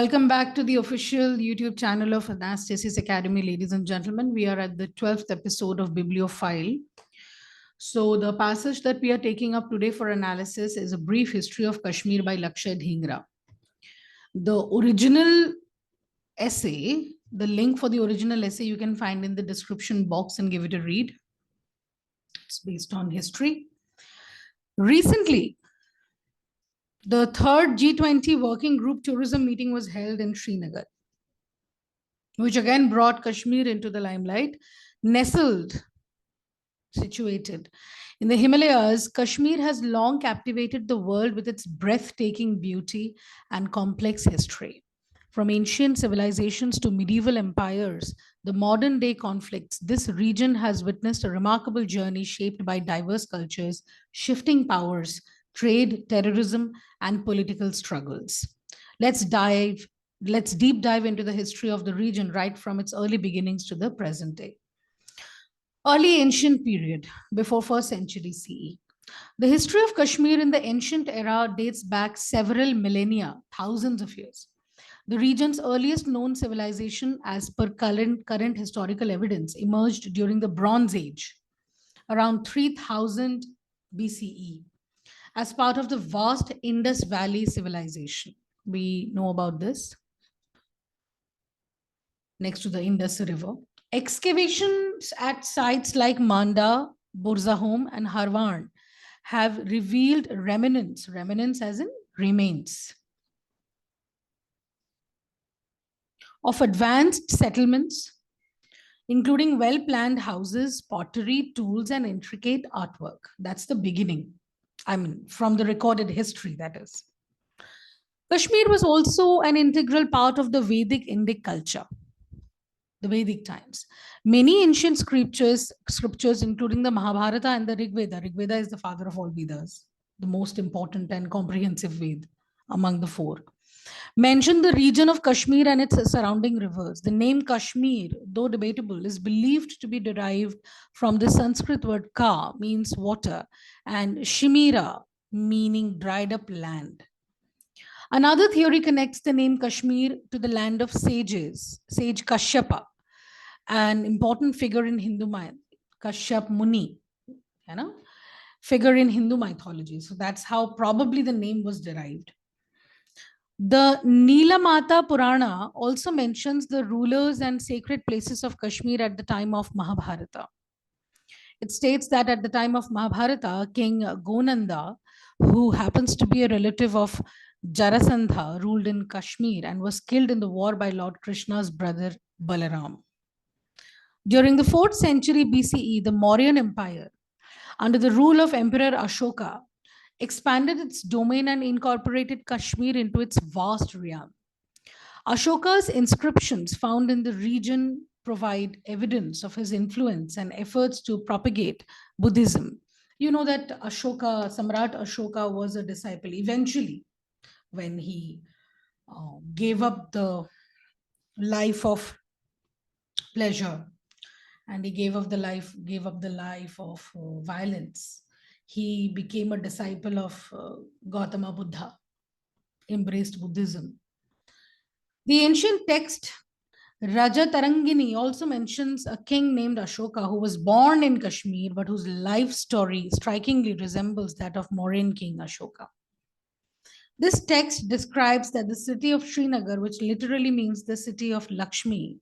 Welcome back to the official YouTube channel of Anastasis Academy, ladies and gentlemen. We are at the 12th episode of Bibliophile. So the passage that we are taking up today for analysis is a brief history of Kashmir by Lakshay Dhingra. The original essay, the link for the original essay you can find in the description box and give it a read. It's based on history. Recently, the third G20 working group tourism meeting was held in Srinagar, which again brought Kashmir into the limelight. Situated in the Himalayas, Kashmir has long captivated the world with its breathtaking beauty and complex history. From ancient civilizations to medieval empires, the modern day conflicts, this region has witnessed a remarkable journey shaped by diverse cultures, shifting powers, trade, terrorism, and political struggles. Let's deep dive into the history of the region right from its early beginnings to the present day. Early ancient period, before 1st century CE. The history of Kashmir in the ancient era dates back several millennia, thousands of years. The region's earliest known civilization, as per current historical evidence, emerged during the Bronze Age, around 3000 BCE, as part of the vast Indus Valley civilization. We know about this. Next to the Indus River. Excavations at sites like Manda, Burzahom, and Harwan have revealed remnants as in remains, of advanced settlements, including well-planned houses, pottery, tools, and intricate artwork. That's the beginning. I mean, from the recorded history, that is. Kashmir was also an integral part of the Vedic Indic culture, the Vedic times. Many ancient scriptures, including the Mahabharata and the Rig Veda. Rig Veda is the father of all Vedas, the most important and comprehensive Ved among the four, mention the region of Kashmir and its surrounding rivers. The name Kashmir, though debatable, is believed to be derived from the Sanskrit word ka, means water, and shimira, meaning dried up land. Another theory connects the name Kashmir to the land of sages, sage Kashyapa, an important figure in Hindu mythology, Kashyap Muni, figure in Hindu mythology. So that's how probably the name was derived. The Nilamata Purana also mentions the rulers and sacred places of Kashmir at the time of Mahabharata. It states that at the time of Mahabharata, King Gonanda, who happens to be a relative of Jarasandha, ruled in Kashmir and was killed in the war by Lord Krishna's brother Balaram. During the 4th century BCE, the Mauryan Empire, under the rule of Emperor Ashoka, expanded its domain and incorporated Kashmir into its vast realm. Ashoka's inscriptions found in the region provide evidence of his influence and efforts to propagate Buddhism. You know that Samrat Ashoka was a disciple eventually when he gave up the life of pleasure and he gave up the life of violence. He became a disciple of Gautama Buddha, embraced Buddhism. The ancient text Raja Tarangini also mentions a king named Ashoka who was born in Kashmir but whose life story strikingly resembles that of Mauryan king Ashoka. This text describes that the city of Srinagar, which literally means the city of Lakshmi,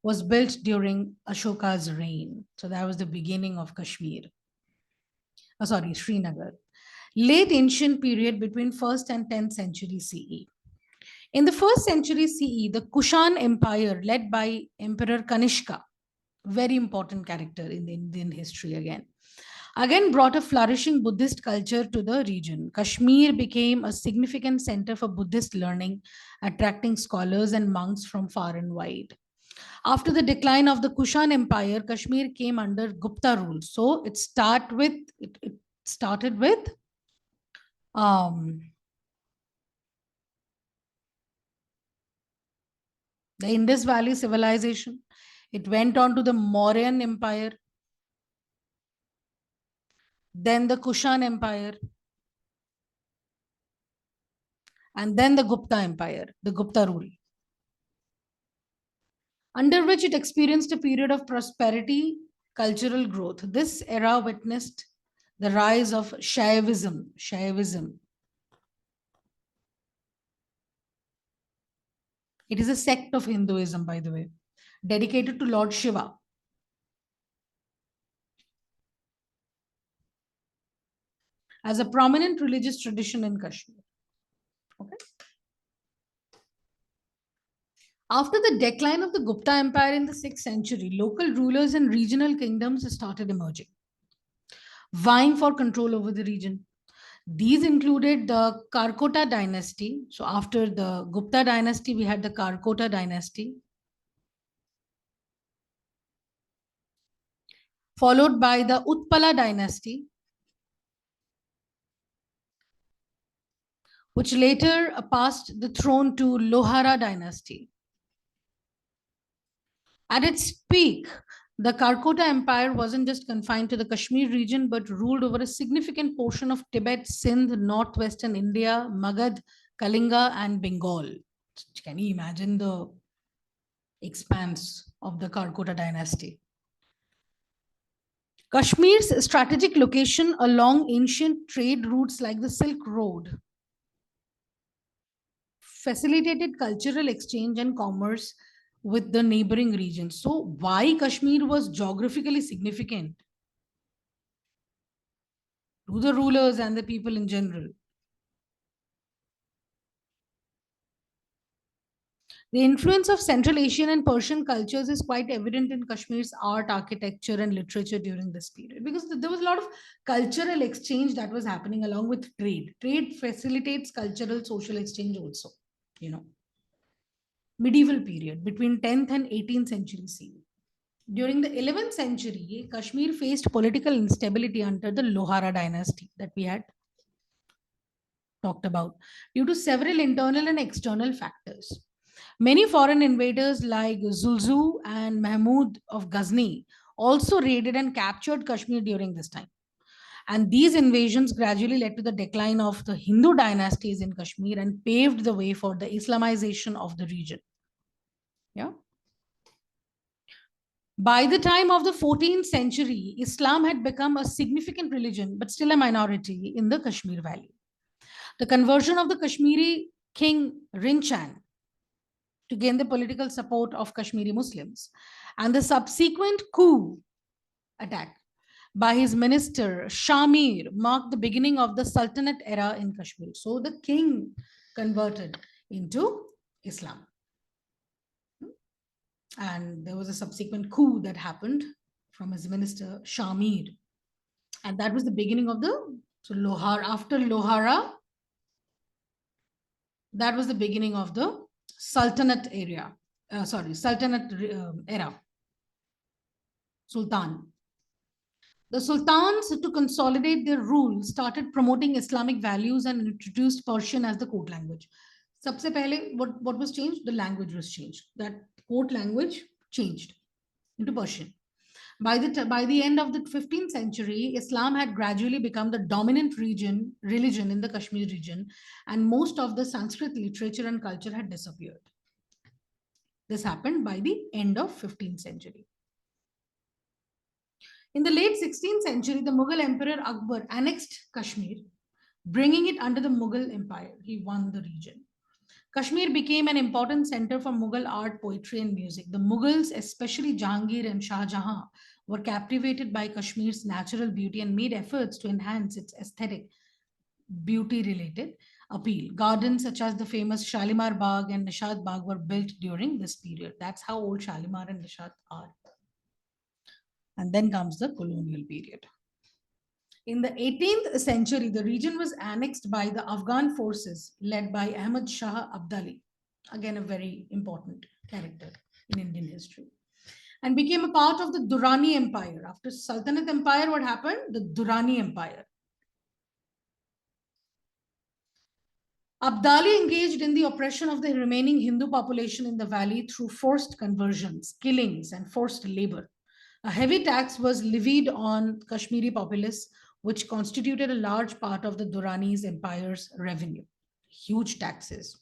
was built during Ashoka's reign. So that was the beginning of Kashmir. Srinagar. Late ancient period between 1st and 10th century CE. In the 1st century CE, the Kushan Empire, led by Emperor Kanishka, very important character in the Indian history again brought a flourishing Buddhist culture to the region. Kashmir became a significant center for Buddhist learning, attracting scholars and monks from far and wide. After the decline of the Kushan Empire, Kashmir came under Gupta rule. So it started with the Indus Valley civilization. It went on to the Mauryan Empire, then the Kushan Empire, and then the Gupta Empire, the Gupta rule, under which it experienced a period of prosperity, cultural growth. This era witnessed the rise of Shaivism. Shaivism. It is a sect of Hinduism, by the way, dedicated to Lord Shiva. As a prominent religious tradition in Kashmir. Okay. After the decline of the Gupta Empire in the 6th century, local rulers and regional kingdoms started emerging, vying for control over the region. These included the Karkota dynasty. So, after the Gupta dynasty, we had the Karkota dynasty, followed by the Utpala dynasty, which later passed the throne to Lohara dynasty. At its peak, the Karkota Empire wasn't just confined to the Kashmir region, but ruled over a significant portion of Tibet, Sindh, northwestern India, Magad, Kalinga, and Bengal. Can you imagine the expanse of the Karkota dynasty? Kashmir's strategic location along ancient trade routes like the Silk Road facilitated cultural exchange and commerce with the neighboring regions. So, why Kashmir was geographically significant to the rulers and the people in general? The influence of Central Asian and Persian cultures is quite evident in Kashmir's art, architecture, and literature during this period because there was a lot of cultural exchange that was happening along with trade. Trade facilitates cultural social exchange also, you know. Medieval period between 10th and 18th century CE. During the 11th century, Kashmir faced political instability under the Lohara dynasty that we had talked about due to several internal and external factors. Many foreign invaders like Zulzu and Mahmud of Ghazni also raided and captured Kashmir during this time. And these invasions gradually led to the decline of the Hindu dynasties in Kashmir and paved the way for the Islamization of the region. Yeah. By the time of the 14th century, Islam had become a significant religion, but still a minority in the Kashmir Valley. The conversion of the Kashmiri king Rinchan to gain the political support of Kashmiri Muslims and the subsequent coup attack by his minister Shamir marked the beginning of the Sultanate era in Kashmir. So the king converted into Islam. And there was a subsequent coup that happened from his minister Shamir. And that was the beginning of the Lohara. After Lohara, that was the beginning of the Sultanate area. Sultanate era. Sultan. The sultans, to consolidate their rule, started promoting Islamic values and introduced Persian as the court language. Sabse pehle, what was changed? The language was changed. That court language changed into Persian. By the end of the 15th century, Islam had gradually become the dominant religion in the Kashmir region, and most of the Sanskrit literature and culture had disappeared. This happened by the end of 15th century. In the late 16th century, the Mughal Emperor Akbar annexed Kashmir, bringing it under the Mughal Empire. He won the region. Kashmir became an important center for Mughal art, poetry, and music. The Mughals, especially Jahangir and Shah Jahan, were captivated by Kashmir's natural beauty and made efforts to enhance its aesthetic, beauty-related appeal. Gardens such as the famous Shalimar Bagh and Nishad Bagh were built during this period. That's how old Shalimar and Nishad are. And then comes the colonial period. In the 18th century, the region was annexed by the Afghan forces led by Ahmad Shah Abdali, again a very important character in Indian history, and became a part of the Durrani Empire. After Sultanate Empire, what happened? The Durrani Empire. Abdali engaged in the oppression of the remaining Hindu population in the valley through forced conversions, killings, and forced labor. A heavy tax was levied on Kashmiri populace, which constituted a large part of the Durrani's empire's revenue. huge taxes.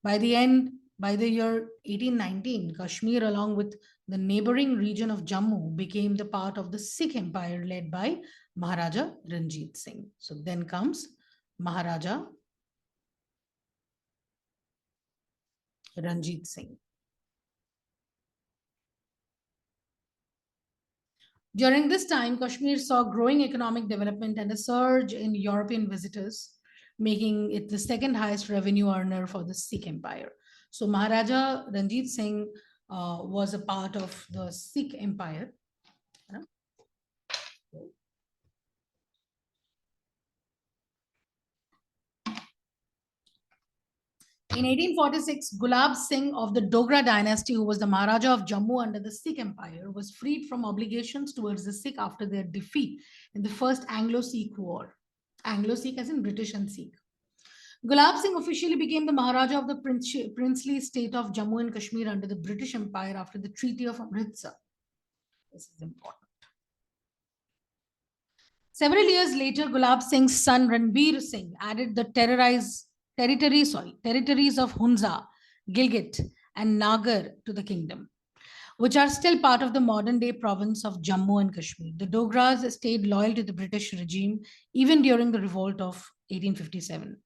By the year 1819, Kashmir, along with the neighboring region of Jammu, became the part of the Sikh Empire led by Maharaja Ranjit Singh. So then comes Maharaja Ranjit Singh. During this time, Kashmir saw growing economic development and a surge in European visitors, making it the second highest revenue earner for the Sikh Empire. So Maharaja Ranjit Singh was a part of the Sikh Empire. In 1846, Gulab Singh of the Dogra dynasty, who was the Maharaja of Jammu under the Sikh Empire, was freed from obligations towards the Sikh after their defeat in the First Anglo-Sikh War. Anglo-Sikh as in British and Sikh. Gulab Singh officially became the Maharaja of the princely state of Jammu and Kashmir under the British Empire after the Treaty of Amritsar. This is important. Several years later, Gulab Singh's son Ranbir Singh added the territories of Hunza, Gilgit, and Nagar to the kingdom, which are still part of the modern-day province of Jammu and Kashmir. The Dogras stayed loyal to the British regime even during the revolt of 1857,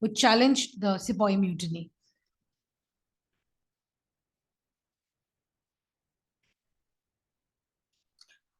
which challenged the Sepoy Mutiny.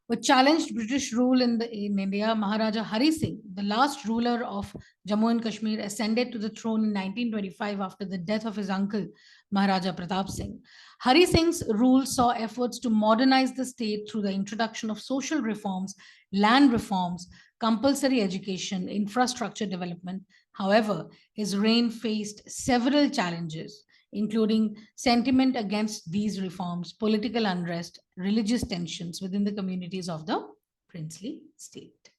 Which challenged British rule in India. Maharaja Hari Singh, the last ruler of Jammu and Kashmir, ascended to the throne in 1925 after the death of his uncle, Maharaja Pratap Singh. Hari Singh's rule saw efforts to modernize the state through the introduction of social reforms, land reforms, compulsory education, infrastructure development. However, his reign faced several challenges, including sentiment against these reforms, political unrest, religious tensions within the communities of the princely state.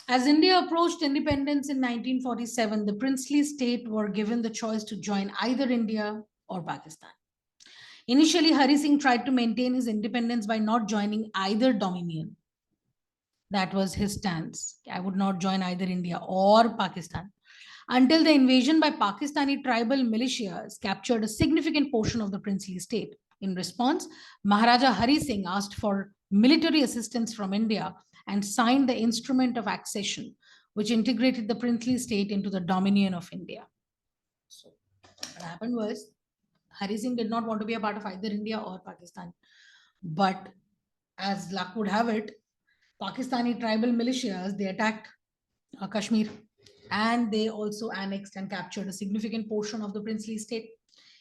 As India approached independence in 1947, the princely state were given the choice to join either India or Pakistan. Initially, Hari Singh tried to maintain his independence by not joining either dominion. That was his stance. I would not join either India or Pakistan, until the invasion by Pakistani tribal militias captured a significant portion of the princely state. In response, Maharaja Hari Singh asked for military assistance from India and signed the Instrument of Accession, which integrated the princely state into the dominion of India. So, what happened was, Hari Singh did not want to be a part of either India or Pakistan. But as luck would have it, Pakistani tribal militias, they attacked Kashmir, and they also annexed and captured a significant portion of the princely state.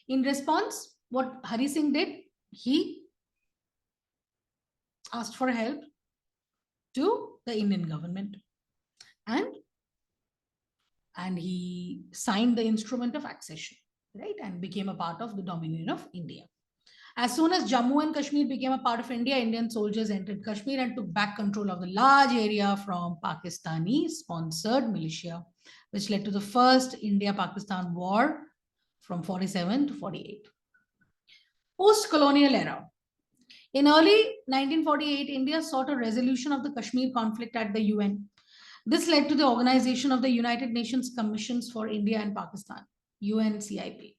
In response, what Hari Singh did, he asked for help to the Indian government, and he signed the Instrument of Accession, right, and became a part of the dominion of India. As soon as Jammu and Kashmir became a part of India, Indian soldiers entered Kashmir and took back control of the large area from Pakistani-sponsored militia, which led to the first India-Pakistan war from 47 to 48. Post-colonial era. In early 1948, India sought a resolution of the Kashmir conflict at the UN. This led to the organization of the United Nations Commissions for India and Pakistan, UNCIP.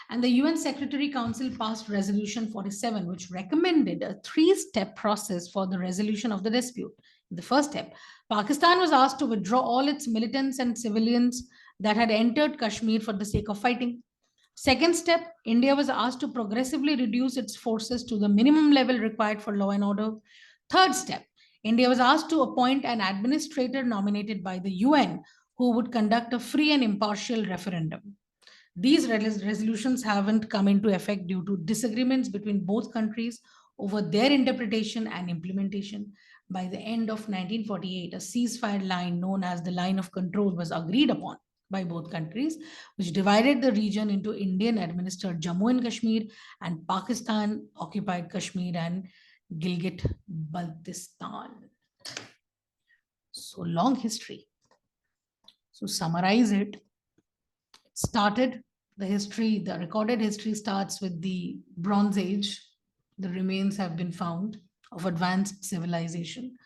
And the UN Secretary Council passed Resolution 47, which recommended a three-step process for the resolution of the dispute. In the first step, Pakistan was asked to withdraw all its militants and civilians that had entered Kashmir for the sake of fighting. Second step, India was asked to progressively reduce its forces to the minimum level required for law and order. Third step, India was asked to appoint an administrator nominated by the UN who would conduct a free and impartial referendum. These resolutions haven't come into effect due to disagreements between both countries over their interpretation and implementation. By the end of 1948, a ceasefire line known as the Line of Control was agreed upon by both countries, which divided the region into Indian-administered Jammu and Kashmir and Pakistan-occupied Kashmir and Gilgit-Baltistan. So long history. So summarize it. Started the history, the recorded history starts with the Bronze Age. The remains have been found of advanced civilization.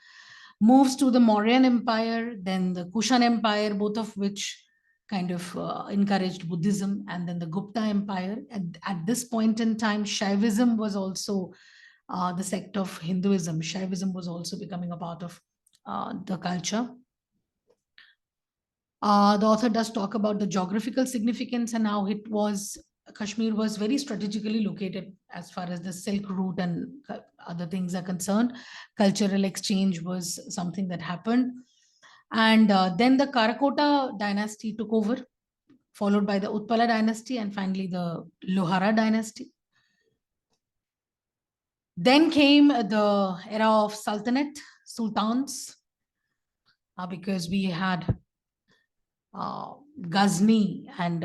moves to the Mauryan Empire, then the Kushan Empire, both of which kind of encouraged Buddhism, and then the Gupta Empire. At this point in time, Shaivism was also the sect of Hinduism. Shaivism was also becoming a part of the culture. The author does talk about the geographical significance and how Kashmir was very strategically located as far as the Silk Route and other things are concerned. Cultural exchange was something that happened. And then the Karakota dynasty took over, followed by the Utpala dynasty, and finally the Lohara dynasty. Then came the era of Sultanate, sultans, because we had Ghazni and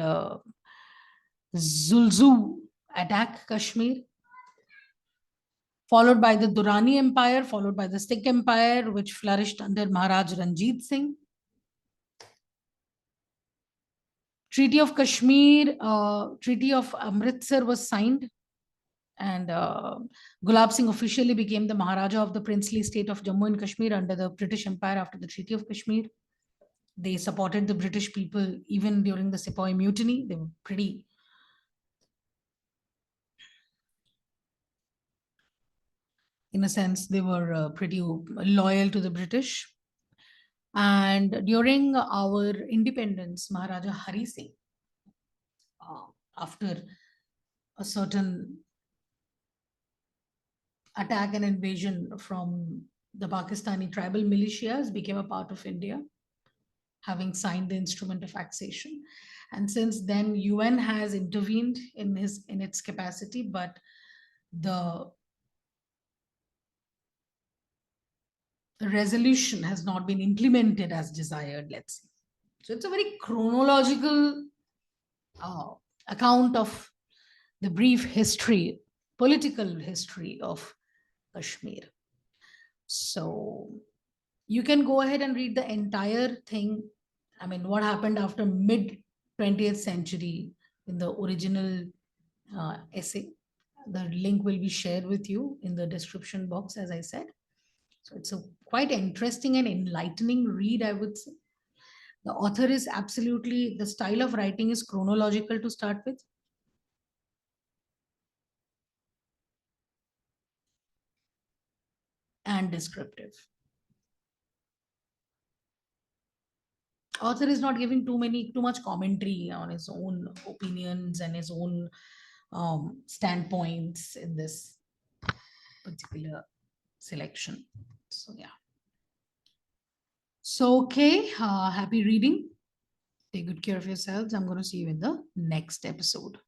Zulzu attack Kashmir, followed by the Durrani Empire, followed by the Sikh Empire, which flourished under Maharaj Ranjit Singh. Treaty of Kashmir, Treaty of Amritsar was signed, and Gulab Singh officially became the Maharaja of the princely state of Jammu and Kashmir under the British Empire after the Treaty of Kashmir. They supported the British people even during the Sepoy Mutiny. They were pretty in a sense, they were pretty loyal to the British. And during our independence, Maharaja Hari Singh, after a certain attack and invasion from the Pakistani tribal militias, became a part of India, having signed the instrument of annexation. And since then, UN has intervened in its capacity, but the resolution has not been implemented as desired, let's say. So it's a very chronological account of the brief history, political history of Kashmir. So you can go ahead and read the entire thing. I mean, what happened after mid 20th century in the original essay. The link will be shared with you in the description box, as I said. So it's a quite interesting and enlightening read, I would say. The author is absolutely, the style of writing is chronological to start with. And descriptive. Author is not giving too much commentary on his own opinions and his own standpoints in this particular selection. So yeah. So okay, happy reading. Take good care of yourselves. I'm going to see you in the next episode.